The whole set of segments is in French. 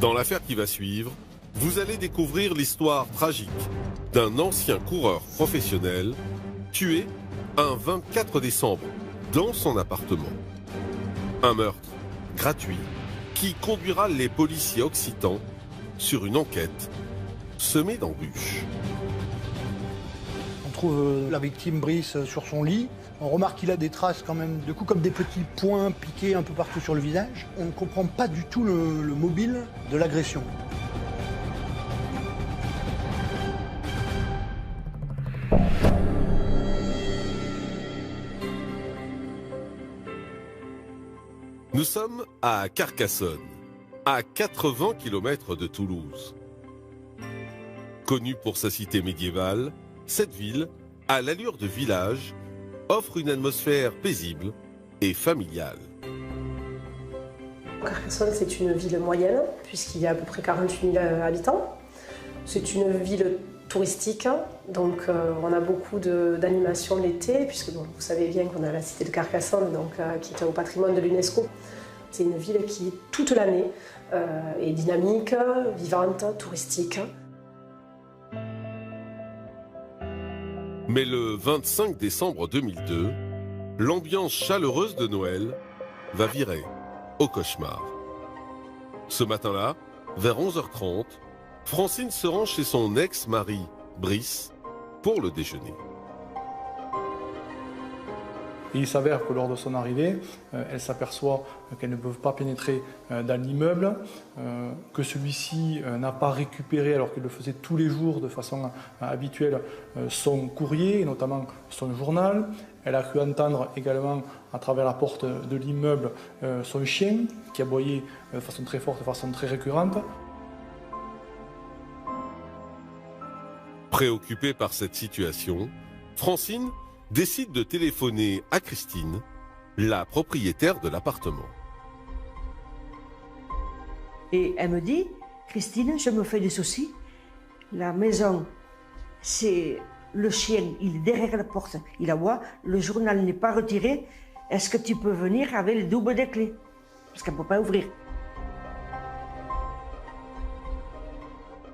Dans l'affaire qui va suivre, vous allez découvrir l'histoire tragique d'un ancien coureur professionnel tué un 24 décembre dans son appartement. Un meurtre gratuit qui conduira les policiers occitans sur une enquête semée d'embûches. On trouve la victime Brice sur son lit. On remarque qu'il a des traces quand même, de coups comme des petits points piqués un peu partout sur le visage. On ne comprend pas du tout le mobile de l'agression. Nous sommes à Carcassonne, à 80 km de Toulouse. Connue pour sa cité médiévale, cette ville, à l'allure de village, offre une atmosphère paisible et familiale. Carcassonne, c'est une ville moyenne, puisqu'il y a à peu près 48 000 habitants. C'est une ville touristique, donc on a beaucoup d'animations l'été, puisque vous savez bien qu'on a la cité de Carcassonne, qui est au patrimoine de l'UNESCO. C'est une ville qui, toute l'année, est dynamique, vivante, touristique. Mais le 25 décembre 2002, l'ambiance chaleureuse de Noël va virer au cauchemar. Ce matin-là, vers 11h30, Francine se rend chez son ex-mari, Brice, pour le déjeuner. Et il s'avère que lors de son arrivée, elle s'aperçoit qu'elle ne peut pas pénétrer dans l'immeuble, que celui-ci n'a pas récupéré, alors qu'il le faisait tous les jours de façon habituelle, son courrier, et notamment son journal. Elle a cru entendre également à travers la porte de l'immeuble son chien qui aboyait de façon très forte, de façon très récurrente. Préoccupée par cette situation, Francine décide de téléphoner à Christine, la propriétaire de l'appartement. Et elle me dit, Christine, je me fais des soucis. La maison, c'est le chien, il est derrière la porte, il aboie, le journal n'est pas retiré. Est-ce que tu peux venir avec le double des clés? Parce qu'elle ne peut pas ouvrir.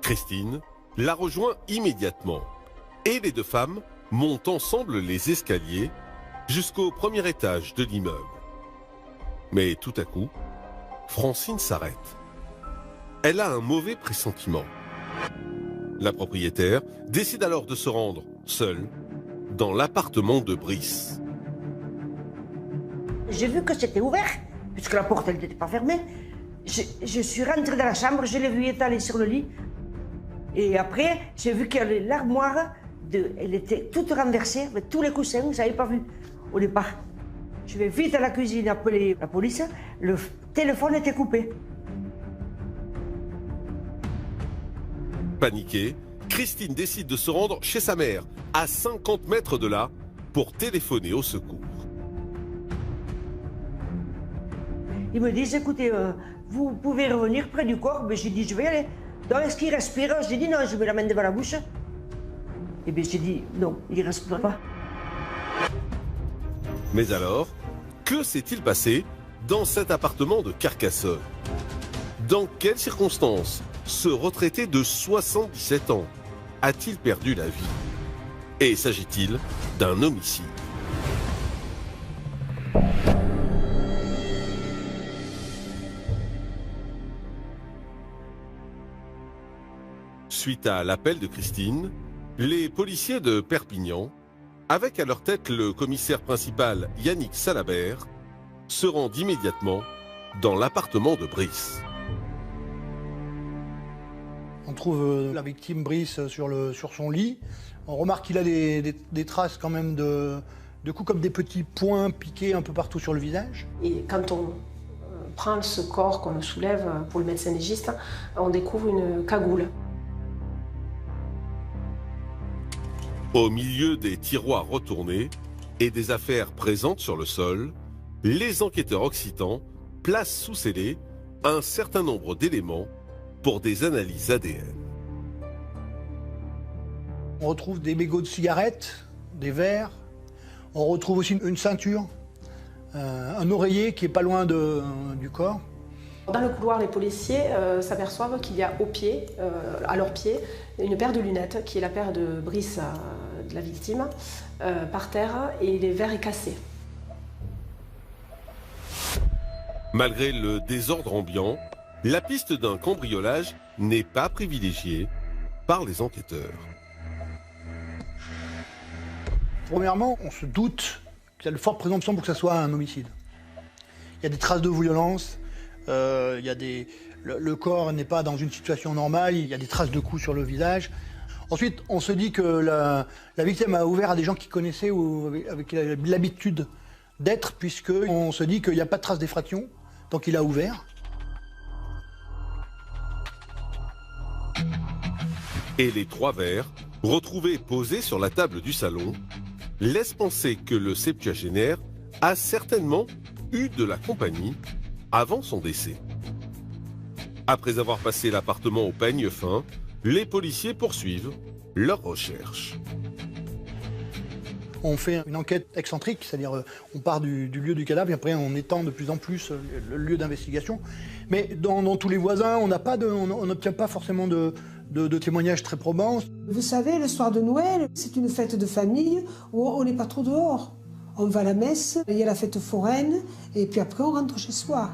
Christine la rejoint immédiatement et les deux femmes montent ensemble les escaliers jusqu'au premier étage de l'immeuble. Mais tout à coup, Francine s'arrête. Elle a un mauvais pressentiment. La propriétaire décide alors de se rendre seule dans l'appartement de Brice. J'ai vu que c'était ouvert, puisque la porte n'était pas fermée. Je suis rentrée dans la chambre, je l'ai vu étalée sur le lit. Et après, j'ai vu que l'armoire, elle était toute renversée, avec tous les coussins, je n'avais pas vu au départ. Je vais vite à la cuisine appeler la police, le téléphone était coupé. Paniquée, Christine décide de se rendre chez sa mère, à 50 mètres de là, pour téléphoner au secours. Ils me disent, écoutez, vous pouvez revenir près du corps. J'ai dit, je vais y aller. Donc, est-ce qu'il respire? J'ai dit, non, je mets la main devant la bouche. Et bien, j'ai dit, non, il ne respire pas. Mais alors, que s'est-il passé dans cet appartement de Carcassonne? Dans quelles circonstances ce retraité de 77 ans a-t-il perdu la vie? Et s'agit-il d'un homicide? Suite à l'appel de Christine, les policiers de Perpignan, avec à leur tête le commissaire principal Yannick Salabert, se rendent immédiatement dans l'appartement de Brice. On trouve la victime Brice sur son lit. On remarque qu'il a des traces quand même de coups comme des petits points piqués un peu partout sur le visage. Et quand on prend ce corps, qu'on le soulève pour le médecin légiste, on découvre une cagoule. Au milieu des tiroirs retournés et des affaires présentes sur le sol, les enquêteurs occitans placent sous scellé un certain nombre d'éléments pour des analyses ADN. On retrouve des mégots de cigarettes, des verres. On retrouve aussi une ceinture, un oreiller qui est pas loin du corps. Dans le couloir, les policiers s'aperçoivent qu'il y a à leurs pieds, une paire de lunettes, qui est la paire de Brice de la victime, par terre, et les verres est cassé. Malgré le désordre ambiant, la piste d'un cambriolage n'est pas privilégiée par les enquêteurs. Premièrement, on se doute qu'il y a de fortes présomptions pour que ce soit un homicide. Il y a des traces de violence, le corps n'est pas dans une situation normale, il y a des traces de coups sur le visage. Ensuite, on se dit que la victime a ouvert à des gens qui connaissaient ou avec l'habitude d'être, puisqu'on se dit qu'il n'y a pas de traces d'effraction, donc il a ouvert. Et les 3 verres, retrouvés posés sur la table du salon, laissent penser que le septuagénaire a certainement eu de la compagnie avant son décès. Après avoir passé l'appartement au peigne fin, les policiers poursuivent leurs recherches. On fait une enquête excentrique, c'est-à-dire on part du lieu du cadavre et après on étend de plus en plus le lieu d'investigation. Mais dans tous les voisins, on n'obtient pas forcément de témoignages très probants. Vous savez, le soir de Noël, c'est une fête de famille où on n'est pas trop dehors. On va à la messe, il y a la fête foraine, et puis après on rentre chez soi.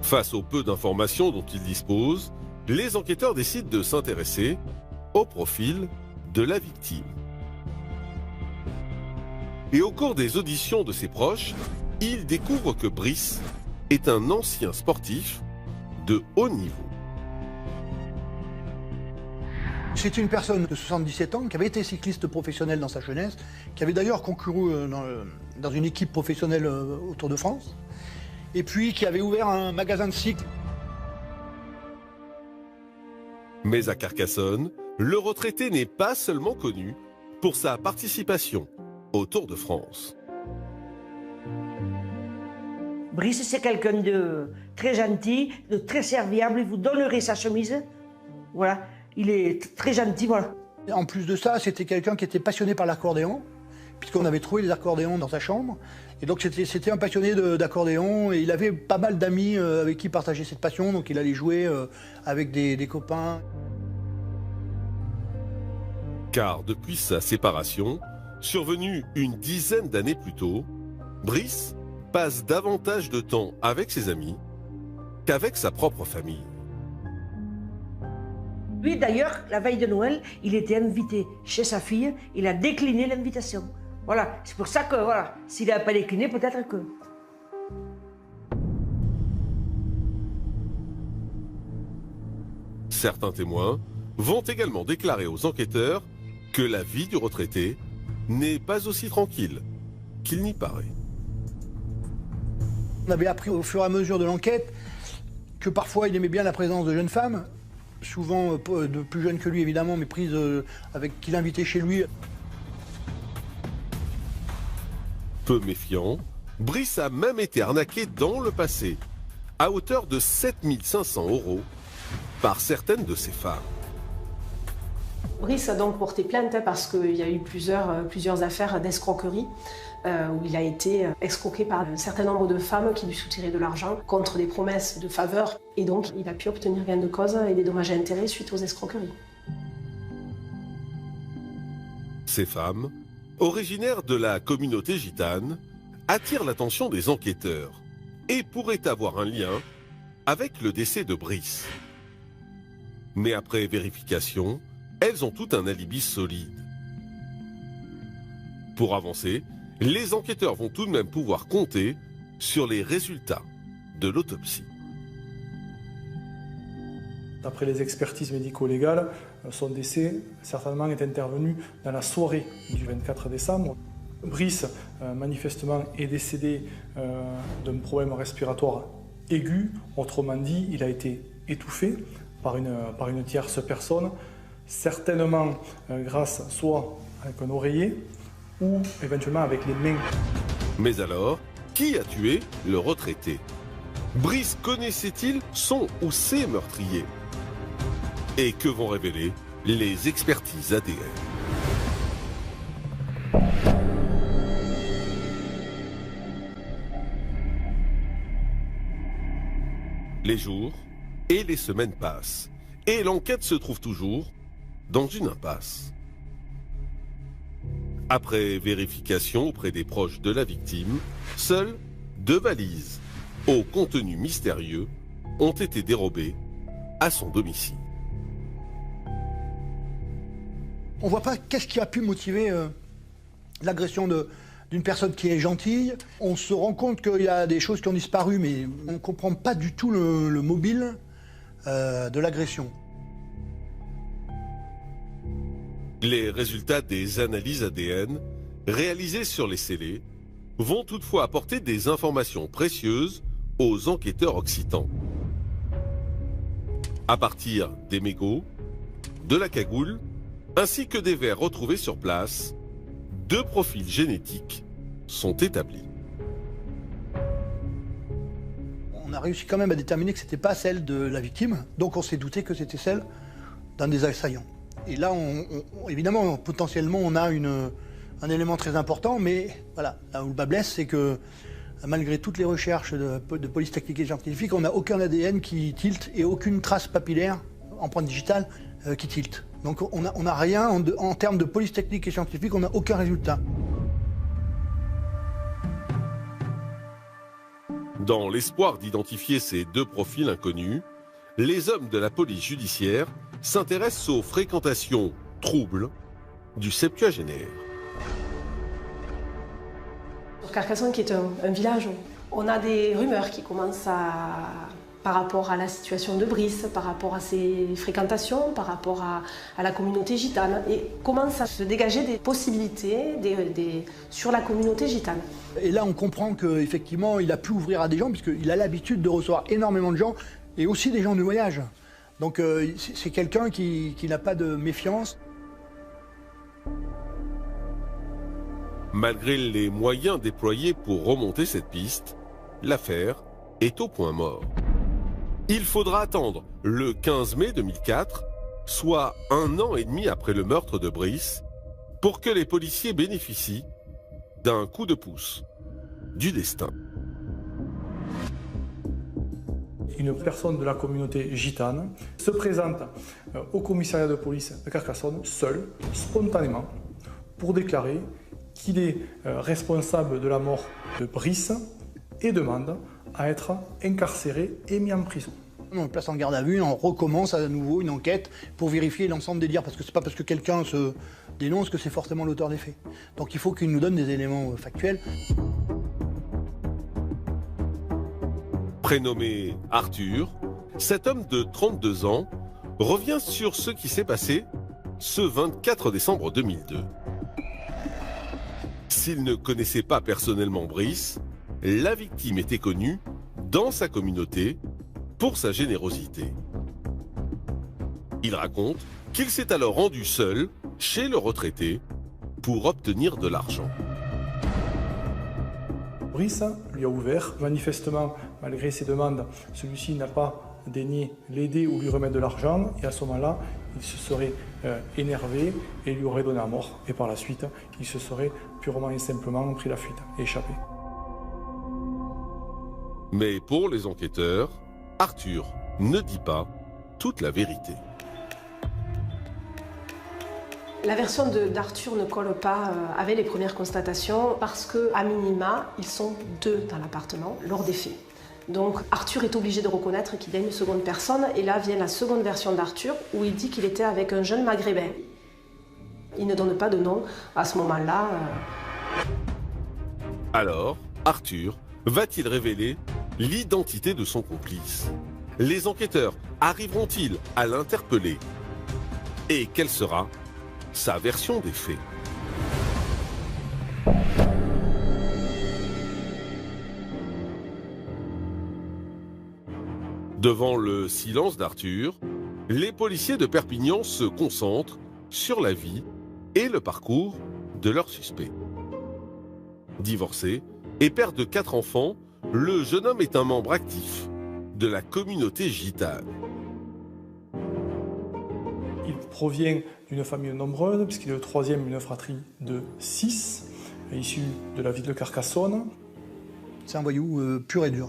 Face au peu d'informations dont ils disposent, les enquêteurs décident de s'intéresser au profil de la victime. Et au cours des auditions de ses proches, ils découvrent que Brice est un ancien sportif de haut niveau. C'est une personne de 77 ans qui avait été cycliste professionnel dans sa jeunesse, qui avait d'ailleurs concouru dans une équipe professionnelle au Tour de France, et puis qui avait ouvert un magasin de cycles. Mais à Carcassonne, le retraité n'est pas seulement connu pour sa participation au Tour de France. Brice, c'est quelqu'un de très gentil, de très serviable. Il vous donnerait sa chemise. Voilà, il est très gentil, voilà. En plus de ça, c'était quelqu'un qui était passionné par l'accordéon, puisqu'on avait trouvé des accordéons dans sa chambre. Et donc c'était un passionné d'accordéon, et il avait pas mal d'amis avec qui partager cette passion, donc il allait jouer avec des copains. Car depuis sa séparation, survenue une dizaine d'années plus tôt, Brice passe davantage de temps avec ses amis qu'avec sa propre famille. Lui, d'ailleurs, la veille de Noël, il était invité chez sa fille. Il a décliné l'invitation. Voilà, c'est pour ça que, voilà, s'il n'a pas décliné, peut-être que... Certains témoins vont également déclarer aux enquêteurs que la vie du retraité n'est pas aussi tranquille qu'il n'y paraît. On avait appris au fur et à mesure de l'enquête que parfois il aimait bien la présence de jeunes femmes, souvent de plus jeunes que lui évidemment, mais prises qu'il invitait chez lui. Peu méfiant, Brice a même été arnaqué dans le passé, à hauteur de 7 500 € par certaines de ses femmes. Brice a donc porté plainte parce qu'il y a eu plusieurs affaires d'escroquerie où il a été escroqué par un certain nombre de femmes qui lui soutiraient de l'argent contre des promesses de faveur. Et donc, il a pu obtenir gain de cause et des dommages et intérêts suite aux escroqueries. Ces femmes, originaires de la communauté gitane, attirent l'attention des enquêteurs et pourraient avoir un lien avec le décès de Brice. Mais après vérification, elles ont tout un alibi solide. Pour avancer, les enquêteurs vont tout de même pouvoir compter sur les résultats de l'autopsie. D'après les expertises médico-légales, son décès certainement est intervenu dans la soirée du 24 décembre. Brice, manifestement, est décédé d'un problème respiratoire aigu. Autrement dit, il a été étouffé par une tierce personne, certainement grâce soit avec un oreiller ou éventuellement avec les mains. Mais alors, qui a tué le retraité? Brice connaissait-il son ou ses meurtriers? Et que vont révéler les expertises ADN? Les jours et les semaines passent, et l'enquête se trouve toujours dans une impasse. Après vérification auprès des proches de la victime, seules 2 valises au contenu mystérieux ont été dérobées à son domicile. On ne voit pas qu'est-ce qui a pu motiver l'agression d'une personne qui est gentille. On se rend compte qu'il y a des choses qui ont disparu, mais on ne comprend pas du tout le mobile de l'agression. Les résultats des analyses ADN réalisées sur les scellés vont toutefois apporter des informations précieuses aux enquêteurs occitans. À partir des mégots, de la cagoule, ainsi que des verres retrouvés sur place, 2 profils génétiques sont établis. On a réussi quand même à déterminer que ce n'était pas celle de la victime, donc on s'est douté que c'était celle d'un des assaillants. Et là, évidemment, potentiellement, on a un élément très important, mais voilà, là où le bas blesse, c'est que malgré toutes les recherches de police technique et scientifique, on n'a aucun ADN qui tilte et aucune trace papillaire, empreinte digitale, qui tilte. Donc on n'a rien en termes de police technique et scientifique, on n'a aucun résultat. Dans l'espoir d'identifier ces 2 profils inconnus, les hommes de la police judiciaire s'intéressent aux fréquentations troubles du septuagénaire. Carcassonne, qui est un village, on a des rumeurs qui commencent par rapport à la situation de Brice, par rapport à ses fréquentations, par rapport à la communauté gitane, et commencent à se dégager des possibilités sur la communauté gitane. Et là, on comprend qu'effectivement, il a pu ouvrir à des gens, puisqu'il a l'habitude de recevoir énormément de gens, et aussi des gens du voyage. Donc c'est quelqu'un qui n'a pas de méfiance. Malgré les moyens déployés pour remonter cette piste, l'affaire est au point mort. Il faudra attendre le 15 mai 2004, soit 1 an et demi après le meurtre de Brice, pour que les policiers bénéficient d'un coup de pouce du destin. Une personne de la communauté gitane se présente au commissariat de police de Carcassonne, seul, spontanément, pour déclarer qu'il est responsable de la mort de Brice et demande à être incarcéré et mis en prison. On le place en garde à vue, on recommence à nouveau une enquête pour vérifier l'ensemble des dires, parce que c'est pas parce que quelqu'un se dénonce que c'est forcément l'auteur des faits. Donc il faut qu'il nous donne des éléments factuels. Prénommé Arthur, cet homme de 32 ans revient sur ce qui s'est passé ce 24 décembre 2002. S'il ne connaissait pas personnellement Brice, la victime était connue dans sa communauté pour sa générosité. Il raconte qu'il s'est alors rendu seul chez le retraité pour obtenir de l'argent. Brice lui a ouvert. Manifestement, malgré ses demandes, celui-ci n'a pas daigné l'aider ou lui remettre de l'argent. Et à ce moment-là, il se serait énervé et lui aurait donné à mort. Et par la suite, il se serait purement et simplement pris la fuite et échappé. Mais pour les enquêteurs, Arthur ne dit pas toute la vérité. La version d'Arthur ne colle pas avec les premières constatations parce qu'à minima, ils sont 2 dans l'appartement lors des faits. Donc Arthur est obligé de reconnaître qu'il y a une seconde personne et là vient la seconde version d'Arthur où il dit qu'il était avec un jeune maghrébin. Il ne donne pas de nom à ce moment-là. Alors, Arthur va-t-il révéler l'identité de son complice? Les enquêteurs arriveront-ils à l'interpeller? Et quelle sera sa version des faits? Devant le silence d'Arthur, les policiers de Perpignan se concentrent sur la vie et le parcours de leur suspect. Divorcé et père de 4 enfants, le jeune homme est un membre actif de la communauté gitane. Il provient d'une famille nombreuse, puisqu'il est le 3e d'une fratrie de 6, issu de la ville de Carcassonne. C'est un voyou pur et dur.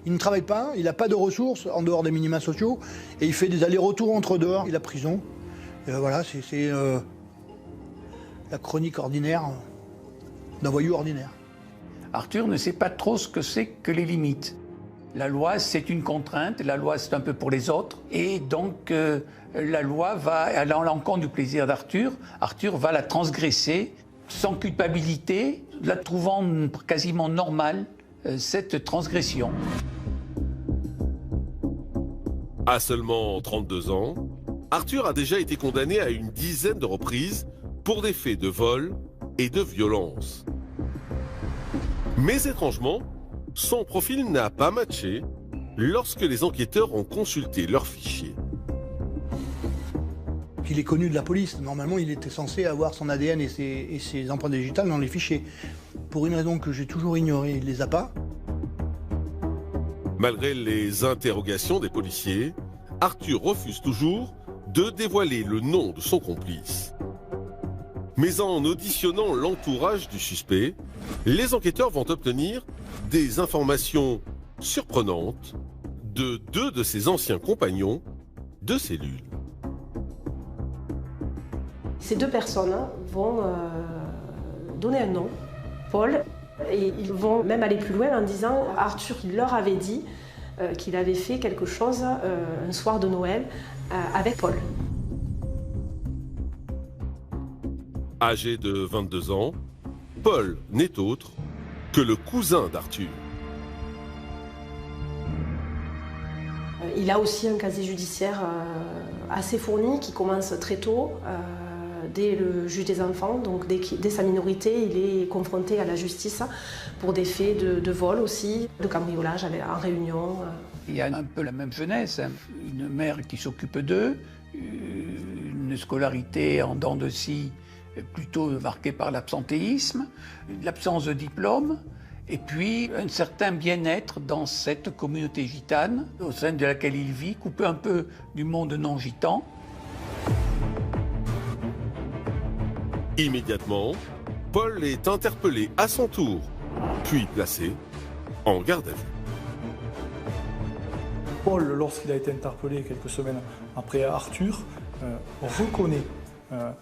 Il ne travaille pas, il n'a pas de ressources en dehors des minima sociaux et il fait des allers-retours entre dehors et la prison. Voilà, c'est la chronique ordinaire d'un voyou ordinaire. Arthur ne sait pas trop ce que c'est que les limites. La loi, c'est une contrainte, la loi, c'est un peu pour les autres. Et donc, la loi va à l'encontre du plaisir d'Arthur. Arthur va la transgresser sans culpabilité, la trouvant quasiment normale, cette transgression. À seulement 32 ans, Arthur a déjà été condamné à une dizaine de reprises pour des faits de vol et de violence. Mais étrangement, son profil n'a pas matché lorsque les enquêteurs ont consulté leurs fichiers. Il est connu de la police. Normalement, il était censé avoir son ADN et ses empreintes digitales dans les fichiers. Pour une raison que j'ai toujours ignorée, il ne les a pas. Malgré les interrogations des policiers, Arthur refuse toujours de dévoiler le nom de son complice. Mais en auditionnant l'entourage du suspect, les enquêteurs vont obtenir des informations surprenantes de 2 de ses anciens compagnons de cellule. Ces 2 personnes vont donner un nom, Paul, et ils vont même aller plus loin en disant Arthur leur avait dit qu'il avait fait quelque chose un soir de Noël avec Paul. Âgé de 22 ans, Paul n'est autre que le cousin d'Arthur. Il a aussi un casier judiciaire assez fourni qui commence très tôt. Dès le juge des enfants, donc dès sa minorité, il est confronté à la justice pour des faits de vol aussi, de cambriolage en réunion. Il y a un peu la même jeunesse, hein. Une mère qui s'occupe d'eux, une scolarité en dents de scie plutôt marquée par l'absentéisme, l'absence de diplôme, et puis un certain bien-être dans cette communauté gitane au sein de laquelle il vit, coupé un peu du monde non-gitan. Immédiatement, Paul est interpellé à son tour, puis placé en garde à vue. Paul, lorsqu'il a été interpellé quelques semaines après Arthur, reconnaît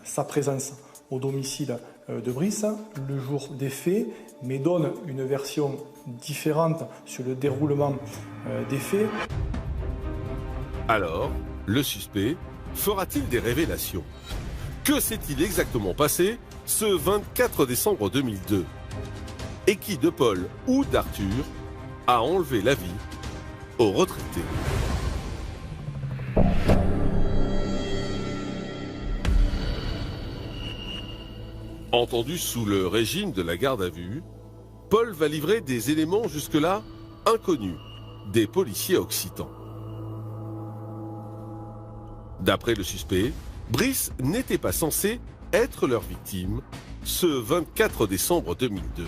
sa présence au domicile de Brice le jour des faits, mais donne une version différente sur le déroulement des faits. Alors, le suspect fera-t-il des révélations? Que s'est-il exactement passé ce 24 décembre 2002? Et qui de Paul ou d'Arthur a enlevé la vie aux retraités? Entendu sous le régime de la garde à vue, Paul va livrer des éléments jusque-là inconnus des policiers occitans. D'après le suspect, Brice n'était pas censé être leur victime ce 24 décembre 2002.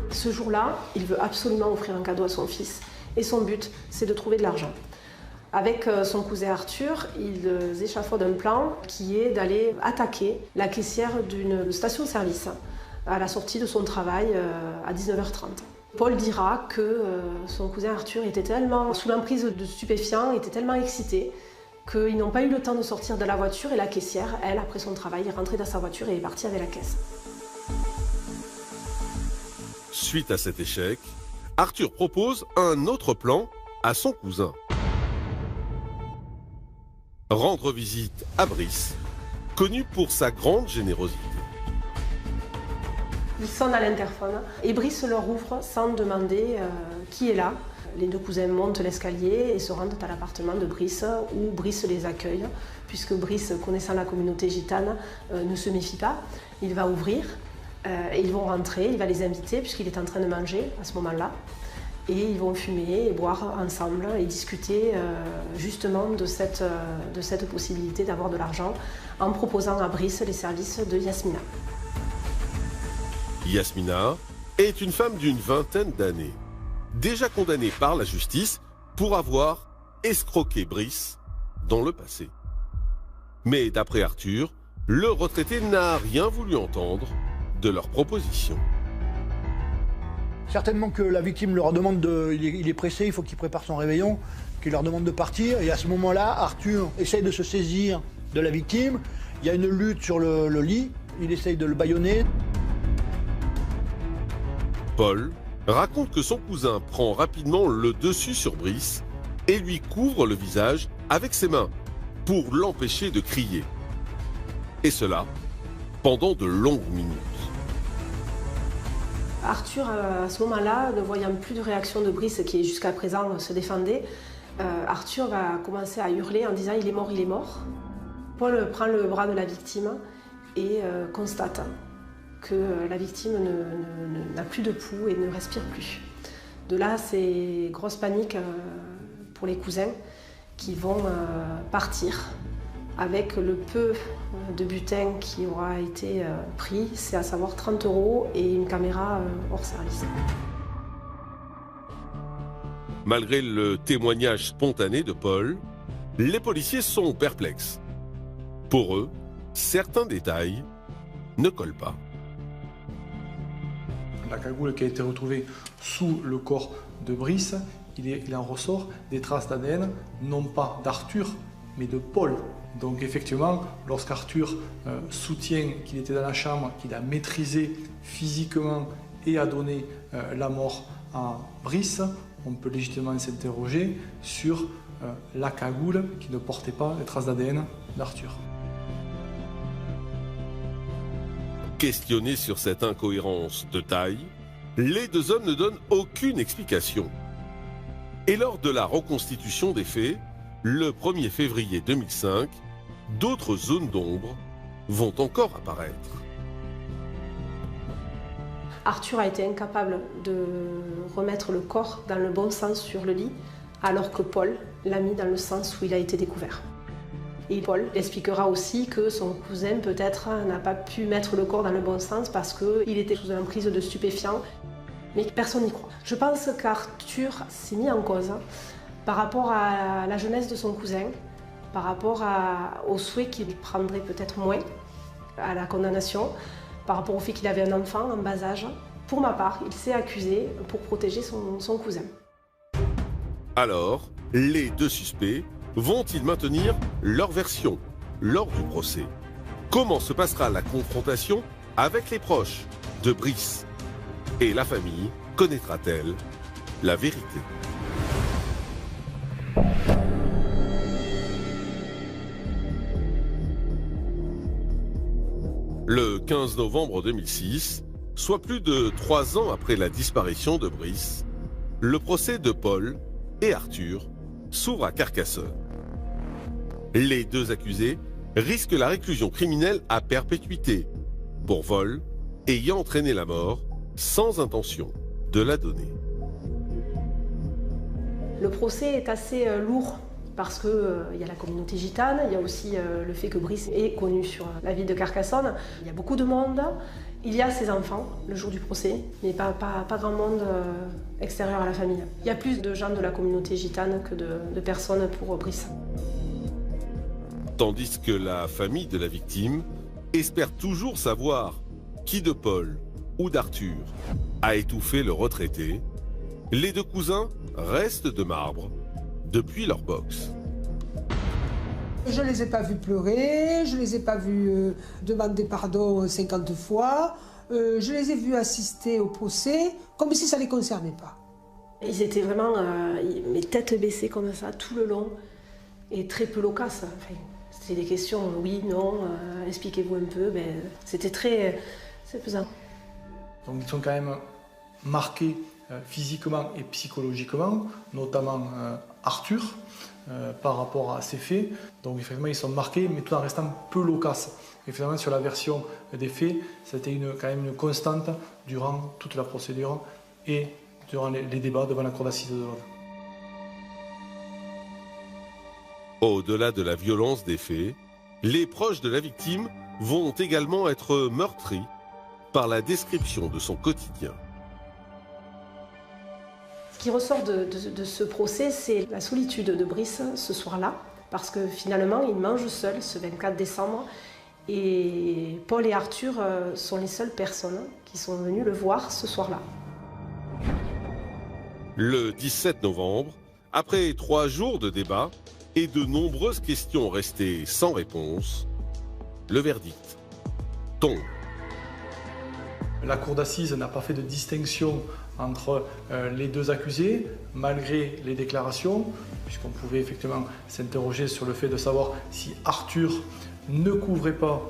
Ce jour-là, il veut absolument offrir un cadeau à son fils et son but, c'est de trouver de l'argent. Avec son cousin Arthur, ils échafaudent un plan qui est d'aller attaquer la caissière d'une station-service à la sortie de son travail à 19h30. Paul dira que son cousin Arthur était tellement sous l'emprise de stupéfiants, était tellement excité qu'ils n'ont pas eu le temps de sortir de la voiture et la caissière, elle, après son travail, est rentrée dans sa voiture et est partie avec la caisse. Suite à cet échec, Arthur propose un autre plan à son cousin. Rendre visite à Brice, connu pour sa grande générosité. Ils sonnent à l'interphone et Brice leur ouvre sans demander qui est là. Les 2 cousins montent l'escalier et se rendent à l'appartement de Brice où Brice les accueille, puisque Brice, connaissant la communauté gitane, ne se méfie pas. Il va ouvrir, et ils vont rentrer, il va les inviter puisqu'il est en train de manger à ce moment-là. Et ils vont fumer et boire ensemble et discuter justement de cette possibilité d'avoir de l'argent en proposant à Brice les services de Yasmina. Yasmina est une femme d'une vingtaine d'années, déjà condamnée par la justice pour avoir escroqué Brice dans le passé. Mais d'après Arthur, le retraité n'a rien voulu entendre de leur proposition. Certainement que la victime leur demande il est pressé, il faut qu'il prépare son réveillon, qu'il leur demande de partir. Et à ce moment-là, Arthur essaye de se saisir de la victime. Il y a une lutte sur le lit, il essaye de le bâillonner. Paul raconte que son cousin prend rapidement le dessus sur Brice et lui couvre le visage avec ses mains pour l'empêcher de crier. Et cela pendant de longues minutes. Arthur, à ce moment-là, ne voyant plus de réaction de Brice qui jusqu'à présent se défendait, Arthur va commencer à hurler en disant « il est mort, il est mort ». Paul prend le bras de la victime et constate que la victime n'a plus de pouls et ne respire plus. De là, c'est grosse panique pour les cousins qui vont partir avec le peu de butin qui aura été pris, c'est à savoir 30 € et une caméra hors service. Malgré le témoignage spontané de Paul, les policiers sont perplexes. Pour eux, certains détails ne collent pas. La cagoule qui a été retrouvée sous le corps de Brice, il en ressort des traces d'ADN, non pas d'Arthur, mais de Paul. Donc effectivement, lorsqu'Arthur soutient qu'il était dans la chambre, qu'il a maîtrisé physiquement et a donné la mort à Brice, on peut légitimement s'interroger sur la cagoule qui ne portait pas les traces d'ADN d'Arthur. Questionnés sur cette incohérence de taille, les deux hommes ne donnent aucune explication. Et lors de la reconstitution des faits, le 1er février 2005, d'autres zones d'ombre vont encore apparaître. Arthur a été incapable de remettre le corps dans le bon sens sur le lit, alors que Paul l'a mis dans le sens où il a été découvert. Et Paul expliquera aussi que son cousin peut-être n'a pas pu mettre le corps dans le bon sens parce qu'il était sous l'emprise de stupéfiants, mais personne n'y croit. Je pense qu'Arthur s'est mis en cause par rapport à la jeunesse de son cousin, par rapport au souhait qu'il prendrait peut-être moins à la condamnation, par rapport au fait qu'il avait un enfant en bas âge. Pour ma part, il s'est accusé pour protéger son cousin. Alors, les deux suspects vont-ils maintenir leur version lors du procès? Comment se passera la confrontation avec les proches de Brice? Et la famille connaîtra-t-elle la vérité? Le 15 novembre 2006, soit plus de 3 ans après la disparition de Brice, le procès de Paul et Arthur s'ouvre à Carcassonne. Les deux accusés risquent la réclusion criminelle à perpétuité pour vol ayant entraîné la mort sans intention de la donner. Le procès est assez lourd parce qu'il y a la communauté gitane, il y a aussi le fait que Brice est connu sur la ville de Carcassonne. Il y a beaucoup de monde, il y a ses enfants le jour du procès, mais pas grand monde extérieur à la famille. Il y a plus de gens de la communauté gitane que de personnes pour Brice. Tandis que la famille de la victime espère toujours savoir qui de Paul ou d'Arthur a étouffé le retraité, les deux cousins restent de marbre depuis leur box. Je ne les ai pas vus pleurer, je ne les ai pas vus demander pardon 50 fois, je les ai vus assister au procès comme si ça ne les concernait pas. Ils étaient vraiment les têtes baissées comme ça tout le long et très peu loquaces. Enfin, c'était des questions oui, non, expliquez-vous un peu. C'était très pesant. Donc ils sont quand même marqués physiquement et psychologiquement, notamment Arthur, par rapport à ces faits. Donc effectivement ils sont marqués, mais tout en restant peu loquaces. Et finalement sur la version des faits, c'était quand même une constante durant toute la procédure et durant les débats devant la cour d'assises de l'Aude. Au-delà de la violence des faits, les proches de la victime vont également être meurtris par la description de son quotidien. Ce qui ressort de ce procès, c'est la solitude de Brice ce soir-là, parce que finalement, il mange seul ce 24 décembre, et Paul et Arthur sont les seules personnes qui sont venues le voir ce soir-là. Le 17 novembre, après 3 jours de débat et de nombreuses questions restées sans réponse, le verdict tombe. La cour d'assises n'a pas fait de distinction entre les deux accusés, malgré les déclarations, puisqu'on pouvait effectivement s'interroger sur le fait de savoir si Arthur ne couvrait pas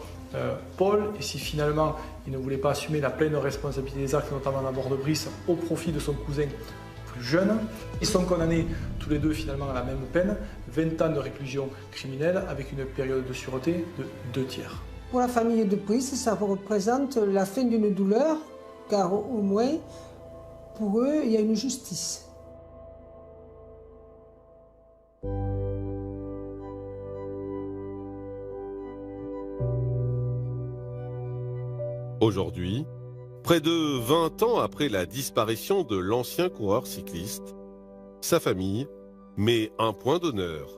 Paul et si finalement il ne voulait pas assumer la pleine responsabilité des actes, notamment à bord de Brice, au profit de son cousin plus jeune. Ils sont condamnés tous les deux finalement à la même peine, 20 ans de réclusion criminelle avec une période de sûreté de 2 tiers. Pour la famille de Brice, ça représente la fin d'une douleur, car au moins, pour eux, il y a une justice. Aujourd'hui, près de 20 ans après la disparition de l'ancien coureur cycliste, sa famille met un point d'honneur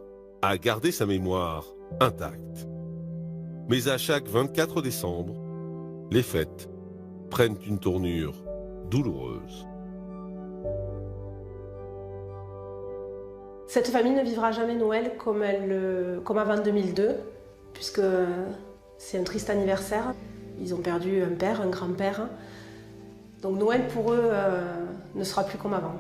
à garder sa mémoire intacte. Mais à chaque 24 décembre, les fêtes prennent une tournure douloureuse. Cette famille ne vivra jamais Noël comme avant 2002, puisque c'est un triste anniversaire. Ils ont perdu un père, un grand-père. Donc Noël pour eux ne sera plus comme avant.